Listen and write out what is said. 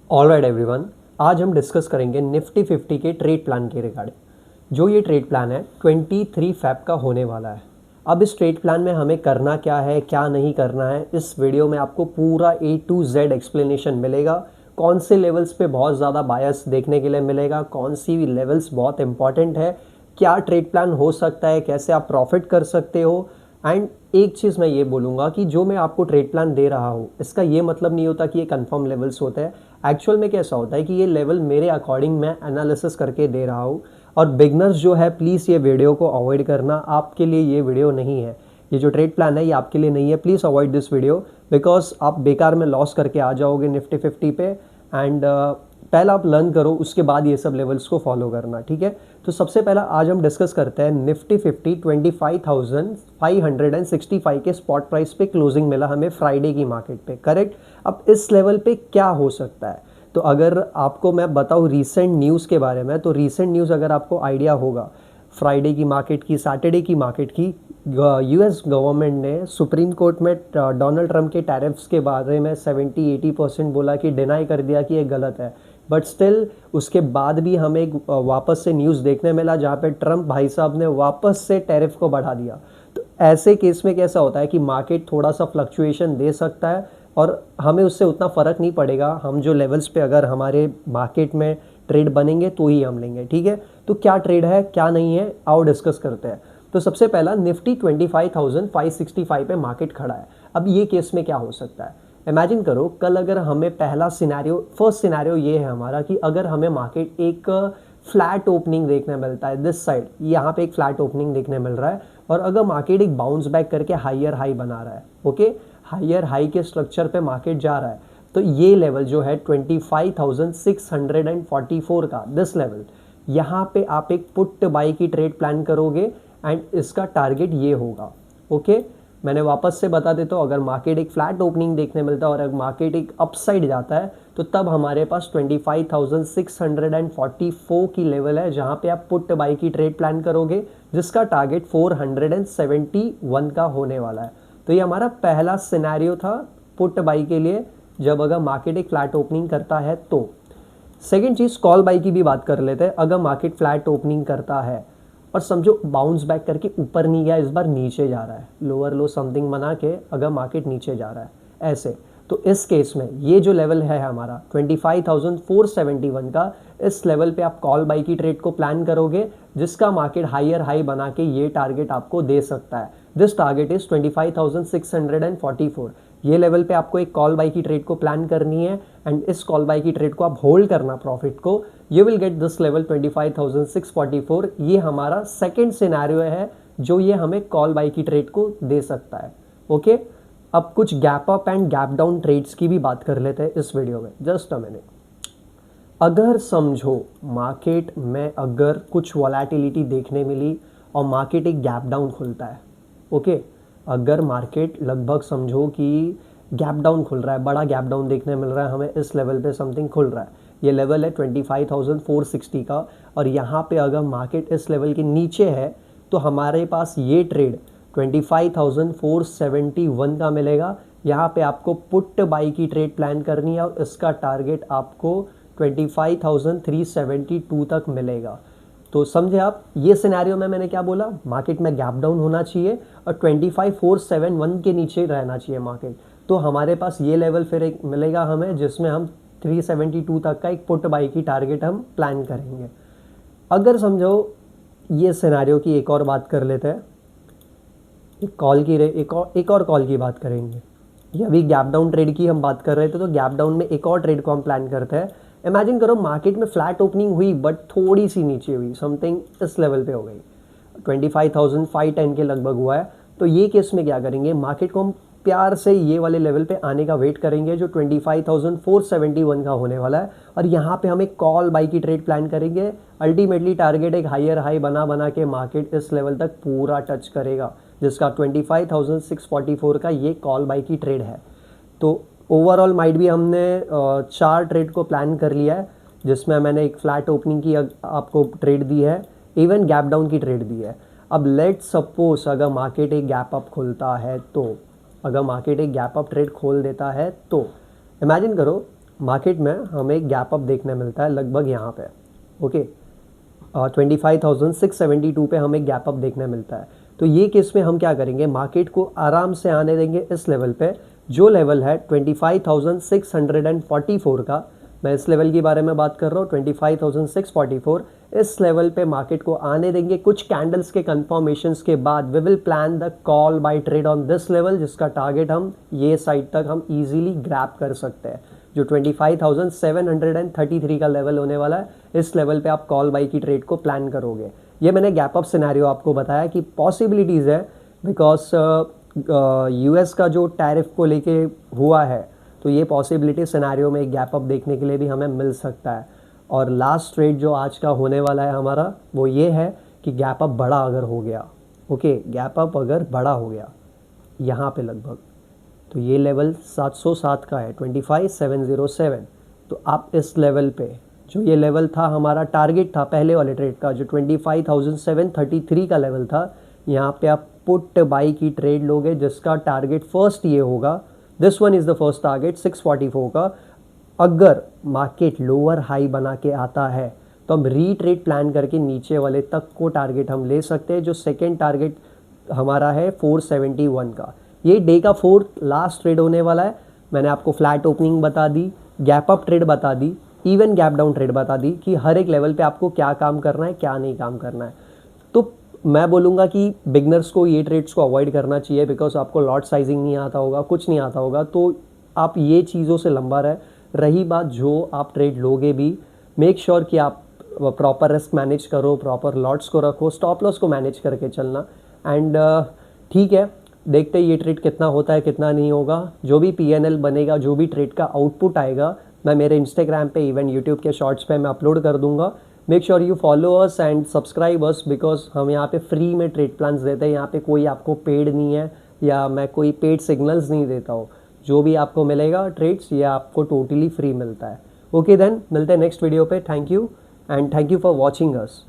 Alright everyone, आज हम discuss करेंगे निफ्टी 50 के ट्रेड प्लान के रिगार्डिंग। जो ये ट्रेड प्लान है 23 फ़ेब का होने वाला है। अब इस ट्रेड प्लान में हमें करना क्या है, क्या नहीं करना है, इस वीडियो में आपको पूरा A to Z एक्सप्लेनेशन मिलेगा। कौन से लेवल्स पे बहुत ज़्यादा बायस देखने के लिए मिलेगा, कौन सी लेवल्स बहुत इंपॉर्टेंट है, क्या ट्रेड प्लान हो सकता है, कैसे आप प्रॉफिट कर सकते हो। एंड एक चीज़ मैं ये बोलूँगा कि जो मैं आपको ट्रेड प्लान दे रहा हूँ इसका ये मतलब नहीं होता कि ये कंफर्म लेवल्स होते हैं। एक्चुअल में कैसा होता है कि ये लेवल मेरे अकॉर्डिंग मैं एनालिसिस करके दे रहा हूँ। और बिगनर्स जो है प्लीज़ ये वीडियो को अवॉइड करना, आपके लिए ये वीडियो नहीं है। ये जो ट्रेड प्लान है ये आपके लिए नहीं है। Please avoid this video because आप बेकार में लॉस करके आ जाओगे निफ्टी 50 पे। एंड पहला आप लर्न करो, उसके बाद ये सब लेवल्स को फॉलो करना, ठीक है। तो सबसे पहला आज हम डिस्कस करते हैं निफ्टी 50 25,565 के स्पॉट प्राइस पे क्लोजिंग मिला हमें फ्राइडे की मार्केट पे, करेक्ट। अब इस लेवल पे क्या हो सकता है, तो अगर आपको मैं बताऊँ रीसेंट न्यूज़ के बारे में, तो रीसेंट न्यूज़ अगर आपको आइडिया होगा फ्राइडे की मार्केट की, सैटरडे की मार्केट की, यूएस गवर्नमेंट ने सुप्रीम कोर्ट में डोनाल्ड ट्रंप के टैरिफ्स के बारे में 70-80% बोला कि डिनाई कर दिया कि ये गलत है। बट स्टिल उसके बाद भी हमें एक वापस से न्यूज़ देखने मिला जहाँ पे ट्रंप भाई साहब ने वापस से टैरिफ को बढ़ा दिया। तो ऐसे केस में कैसा होता है कि मार्केट थोड़ा सा फ्लक्चुएशन दे सकता है और हमें उससे उतना फ़र्क नहीं पड़ेगा। हम जो लेवल्स पे अगर हमारे मार्केट में ट्रेड बनेंगे तो ही हम लेंगे, ठीक है। तो क्या ट्रेड है क्या नहीं है आओ डिस्कस करते हैं। तो सबसे पहला निफ्टी 25,565 पे मार्केट खड़ा है। अब ये केस में क्या हो सकता है, इमेजिन करो कल अगर हमें पहला सिनेरियो, फर्स्ट सिनेरियो ये है हमारा कि अगर हमें मार्केट एक फ्लैट ओपनिंग देखने मिलता है, दिस साइड यहाँ पे एक फ्लैट ओपनिंग देखने मिल रहा है और अगर मार्केट एक बाउंस बैक करके हायर हाई बना रहा है, ओके, हायर हाई के स्ट्रक्चर पे मार्केट जा रहा है, तो ये लेवल जो है 25,644 का, दिस लेवल, यहाँ पे आप एक पुट बाई की ट्रेड प्लान करोगे एंड इसका टारगेट ये होगा, ओके। मैंने वापस से बता देता हूँ, अगर मार्केट एक फ्लैट ओपनिंग देखने मिलता है और अगर मार्केट एक अपसाइड जाता है तो तब हमारे पास 25,644 की लेवल है जहाँ पे आप पुट बाई की ट्रेड प्लान करोगे जिसका टारगेट 471 का होने वाला है। तो ये हमारा पहला सिनेरियो था पुट बाई के लिए, जब अगर मार्केट एक फ्लैट ओपनिंग करता है तो। सेकेंड चीज़ कॉल बाई की भी बात कर लेते हैं। अगर मार्केट फ्लैट ओपनिंग करता है और समझो बाउंस बैक करके ऊपर नहीं गया, इस बार नीचे जा रहा है, लोअर लो समथिंग बना के अगर मार्केट नीचे जा रहा है ऐसे, तो इस केस में ये जो लेवल है हमारा 25,471 का, इस लेवल पे आप कॉल बाई की ट्रेड को प्लान करोगे जिसका मार्केट हायर हाई बना के ये टारगेट आपको दे सकता है। This target is 25,644। ये लेवल पे आपको एक कॉल बाई की ट्रेड को प्लान करनी है एंड इस कॉल बाई की ट्रेड को आप होल्ड करना प्रॉफिट को। You will get this level 25,644। ये हमारा सेकेंड सिनेरियो है जो ये हमें कॉल बाई की ट्रेड को दे सकता है, ओके। अब कुछ gap up and gap down trades की भी बात कर लेते हैं इस वीडियो में, जस्ट अ मिनट। अगर समझो मार्केट में अगर कुछ वॉलेटिलिटी देखने मिली और मार्केट एक गैप डाउन खुलता है, ओके, अगर मार्केट लगभग समझो कि गैप डाउन खुल रहा है, बड़ा गैप डाउन देखने मिल रहा है हमें, इस लेवल पे समथिंग खुल रहा है, ये लेवल है 25,460 का, और यहाँ पे अगर मार्केट इस लेवल के नीचे है तो हमारे पास ये ट्रेड 25,471 का मिलेगा। यहाँ पे आपको पुट बाई की ट्रेड प्लान करनी है और इसका टारगेट आपको 25,372 तक मिलेगा। तो समझे आप, ये सिनेरियो में मैंने क्या बोला, मार्केट में गैप डाउन होना चाहिए और 25,471 के नीचे रहना चाहिए मार्केट, तो हमारे पास ये लेवल फिर एक मिलेगा हमें जिसमें हम 372 तक का एक पुट बाई की टारगेट हम प्लान करेंगे। अगर समझो ये सिनेरियो की एक और बात कर लेते हैं, एक और कॉल की बात करेंगे। ये अभी गैप डाउन ट्रेड की हम बात कर रहे थे, तो गैप डाउन में एक और ट्रेड को हम प्लान करते हैं। इमेजिन करो मार्केट में फ्लैट ओपनिंग हुई बट थोड़ी सी नीचे हुई, समथिंग इस लेवल पे हो गई, 25,510 के लगभग हुआ है। तो ये केस में क्या करेंगे, मार्केट को हम प्यार से ये वाले लेवल पे आने का वेट करेंगे जो 25,471 का होने वाला है, और यहाँ पे हम एक कॉल बाई की ट्रेड प्लान करेंगे। अल्टीमेटली टारगेट एक हायर हाई बना के मार्केट इस लेवल तक पूरा टच करेगा जिसका 25,644 का ये कॉल बाई की ट्रेड है। तो ओवरऑल माइट भी हमने 4 ट्रेड को प्लान कर लिया है जिसमें मैंने एक फ्लैट ओपनिंग की आपको ट्रेड दी है, इवन गैप डाउन की ट्रेड दी है। अब लेट सपोज अगर मार्केट एक गैप अप खुलता है तो, अगर मार्केट एक गैप अप ट्रेड खोल देता है तो इमेजिन करो मार्केट में हमें गैप अप देखने मिलता है लगभग यहाँ पे, ओके 25,672 पे हमें गैप अप देखने मिलता है। तो ये केस में हम क्या करेंगे, मार्केट को आराम से आने देंगे इस लेवल पे, जो लेवल है 25,644 का। मैं इस लेवल के बारे में बात कर रहा हूँ, 25,644। इस लेवल पे मार्केट को आने देंगे। कुछ कैंडल्स के कंफर्मेशंस के बाद we will plan the call buy trade on this level, जिसका टारगेट हम ये साइड तक हम इजीली ग्रैब कर सकते हैं, जो 25,733 का लेवल होने वाला है। इस लेवल पे आप कॉल बाई की ट्रेड को प्लान करोगे। ये मैंने गैप अप सिनेरियो आपको बताया कि पॉसिबिलिटीज़ है, बिकॉज यूएस का जो टैरिफ को लेके हुआ है, तो ये पॉसिबिलिटी सिनेरियो में एक गैप अप देखने के लिए भी हमें मिल सकता है। और लास्ट ट्रेड जो आज का होने वाला है हमारा, वो ये है कि गैप अप बड़ा अगर हो गया, ओके गैप अप अगर बड़ा हो गया यहाँ पे लगभग, तो ये लेवल 707 का है, 25,707। तो आप इस लेवल पे, जो ये लेवल था हमारा टारगेट था पहले वाले ट्रेड का, जो 25,733 का लेवल था, यहाँ पे आप पुट बाई की ट्रेड लोगे, जिसका टारगेट फर्स्ट ये होगा, this one is the first target 644 का। अगर मार्केट लोअर हाई बना के आता है तो हम रीट्रेड प्लान करके नीचे वाले तक को टारगेट हम ले सकते हैं, जो सेकेंड टारगेट हमारा है 471 का। ये डे का 4th लास्ट ट्रेड होने वाला है। मैंने आपको फ्लैट ओपनिंग बता दी, गैप अप ट्रेड बता दी, इवन गैप डाउन ट्रेड बता दी कि हर एक लेवल पे आपको क्या काम करना है, क्या नहीं काम करना है। तो मैं बोलूँगा कि बिगनर्स को ये ट्रेड्स को अवॉइड करना चाहिए, बिकॉज आपको लॉट साइजिंग नहीं आता होगा, कुछ नहीं आता होगा, तो आप ये चीज़ों से लंबा रही बात जो आप ट्रेड लोगे भी, मेक श्योर कि आप प्रॉपर रिस्क मैनेज करो, प्रॉपर लॉट्स को रखो, स्टॉप लॉस को मैनेज करके चलना। एंड ठीक है, देखते ये ट्रेड कितना होता है कितना नहीं होगा। जो भी PNL बनेगा, जो भी ट्रेड का आउटपुट आएगा, मैं मेरे इंस्टाग्राम पे इवन यूट्यूब के शॉर्ट्स पे मैं अपलोड कर दूंगा। Make sure you follow us and subscribe us, because हम यहाँ पे फ्री में ट्रेड प्लान्स देते हैं। यहाँ पे कोई आपको पेड नहीं है, या मैं कोई पेड सिग्नल्स नहीं देता हूँ। जो भी आपको मिलेगा ट्रेड्स, ये आपको टोटली फ्री मिलता है। ओके देन, मिलते हैं नेक्स्ट वीडियो पे। Thank you and thank you for watching us.